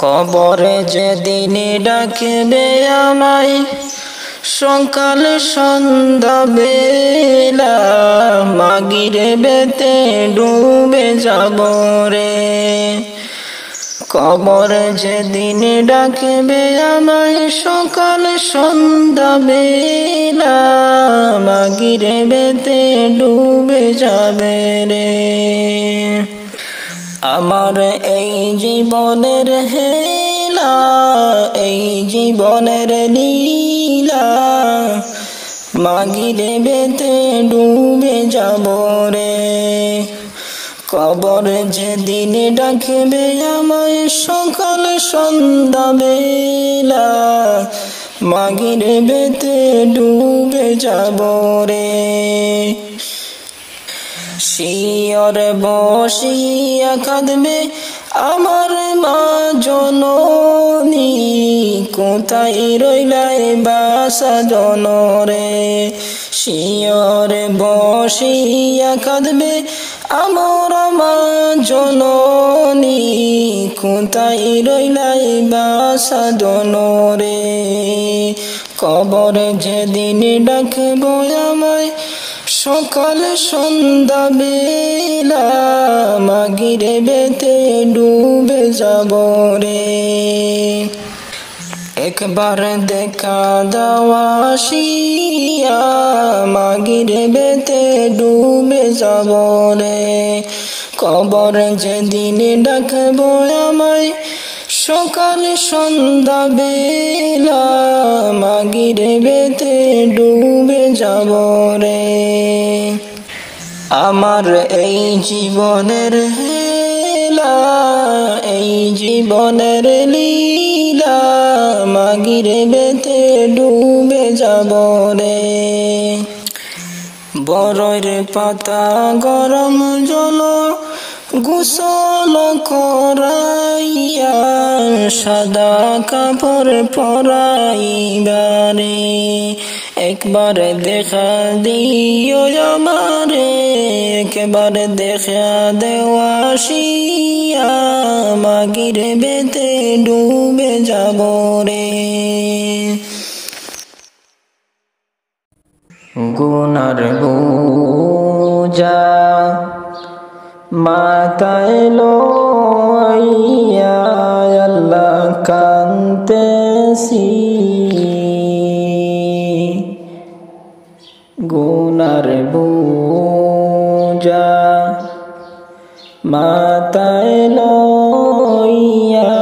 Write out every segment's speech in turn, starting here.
কবরে যেদিন ডাকবে আমায় সকাল সন্ধ্যা বেলা মাগরিবেতে ডুবে যাব রে। কবরে যেদিন ডাকবে আমায় সকাল সন্ধ্যা বেলা মাগরিবেতে ডুবে যাবে রে। আমার এই জীবনের হেলা এই জীবনের লীলা মাগরিবেতে ডুবে যাব রে। কবর যেদিন ডাকবে আমায় সকাল সন্ধ্যা বেলা মাগরিবেতে ডুবে যাব রে। শিয়র বসিয়া কাঁদবে আমার মা জননী, কোথায় রইলাই বাসা জনরে। শিয়র বসিয়া কাঁদবে আমার মা জননী, কোথায় রইলাই বাসা জনরে। কবর যেদিন ডাকবো আমায় সকাল সন্ধ্যা বেলা মাগরিবেতে ডুবে যাব রে। একবার দেখা দাও আসিয়া মাগরিবেতে ডুবে যাব রে। কবর যেদিন ডাকবো আমায় সকাল সন্ধ্যা বেলা মাগরিবেতে ডুবে যাব রে। আমার এই জীবনের হেলা এই জীবনের লীলা মাগরিবেতে ডুবে যাব রে। বরইর পাতা গরম জল গোসল করাইয়া সাদা কাপড় পরাইবারে। একবার দেখা দিও আমারে একবার দেখা দেওয়া আসিয়া মাগরিবেতে ডুবে যাব রে। গুনার বোঝা মাথায় লইয়া আল্লাহ কাঁদতেছি, গুনার বোঝা মাথায় লইয়া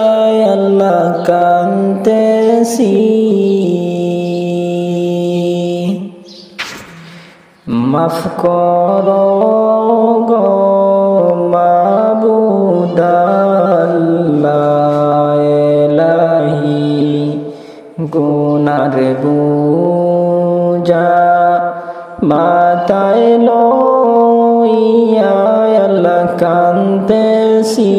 আল্লাহ কাঁদতেছি। মাফ করো গো মাবুদ আল্লাহ ইলাহি, গুনার বোঝা মাথায় লইয়া আল্লাহ কাঁদতেছি।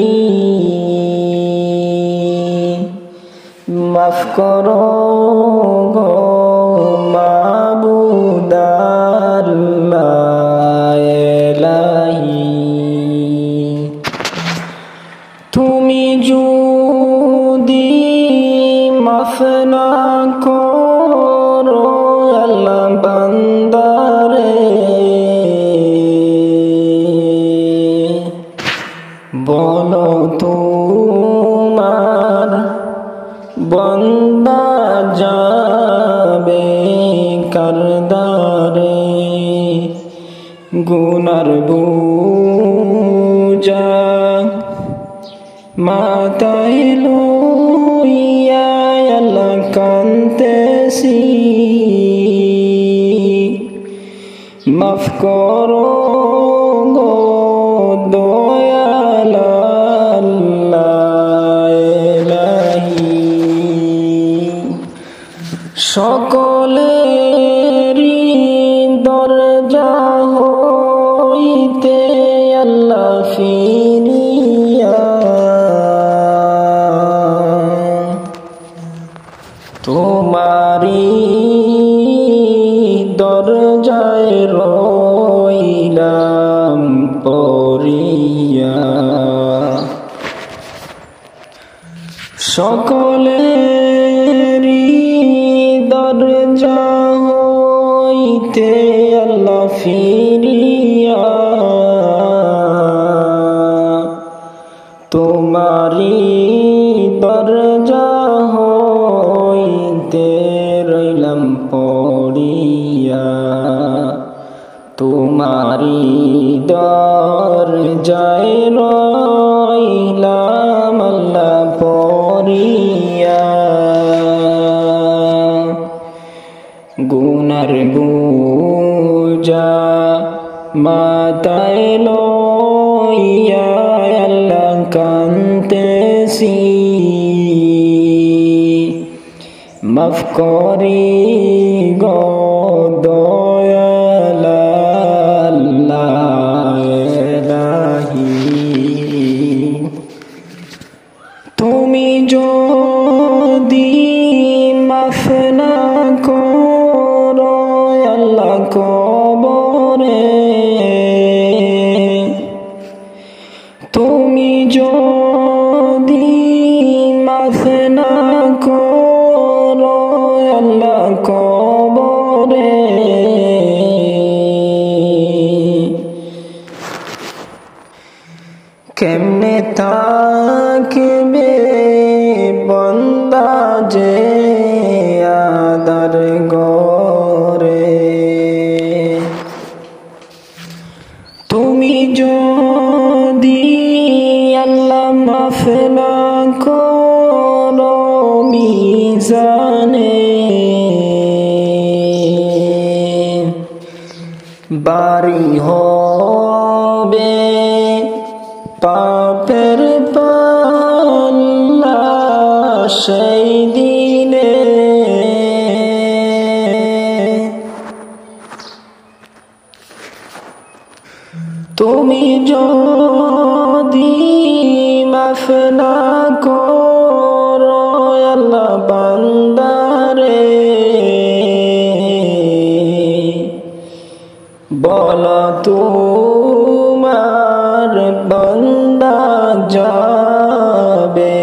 মাফ করো গো মাবুদ আল্লাহ ইলাহি। তুমি যদি মাফ না করো আল্লাহ বান্দারে, বলো তোমার বান্দা যাবে কার দ্বারে। গুনার বোঝা মাথায় লইয়া আল্লাহ কাঁদতেছি। মাফ করো গো দয়াল আল্লাহ ইলাহি। সকলেরই দরজা হইতে আল্লাহ ফিরিয়া তোমারি দরজায় রইলাম পড়িয়া। সকলেরই দরজা হইতে আল্লাহ ফিরিয়া তোমারি দরজা হইতে রইলাম পড়িয়া তোমারি দরজায় রইলাম আল্লাহ পড়িয়া গুনার বোঝা মাথায় লইয়া আল্লাহ কান্দেছি মাফ করি গো দয়াল আল্লাহ ইলাহি তুমি যদি মাফ না করো আল্লাহ কবরে তুমি যদি মাফ না করো আল্লাহ কবরে কেমনে থাকবে বান্দা যে আদার গরে তুমি যদি আল্লাহ মাফ না করো মিজানে বাড়ি হবে পাপের পাল্লা সেই দিনে তুমি যদি মাফ না করো আল্লাহ বান্দারে বলো তোমার বান্দা যাবে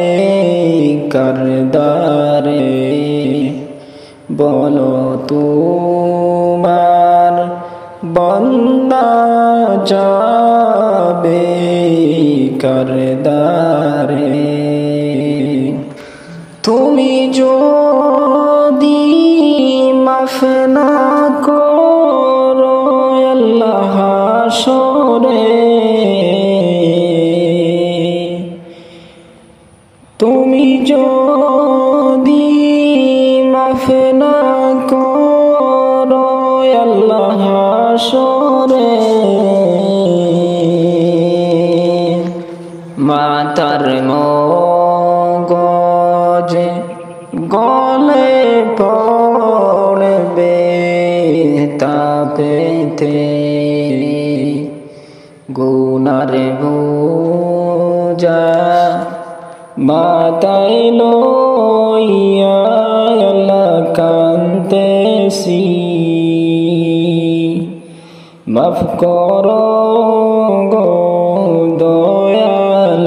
কারদারে বলো তোমার বান্দা যাবে কারদারে তুমি যদি মাফ না করো আল্লাহ হাসরে তুমি যদি মাফ না করো আল্লাহ হাসরে মাতার মগজ গলে পড়বে তাপেতে গুনার বোঝা মাথায় লইয়া আল্লাহ কান্দেছি মাফ করো গো দয়াল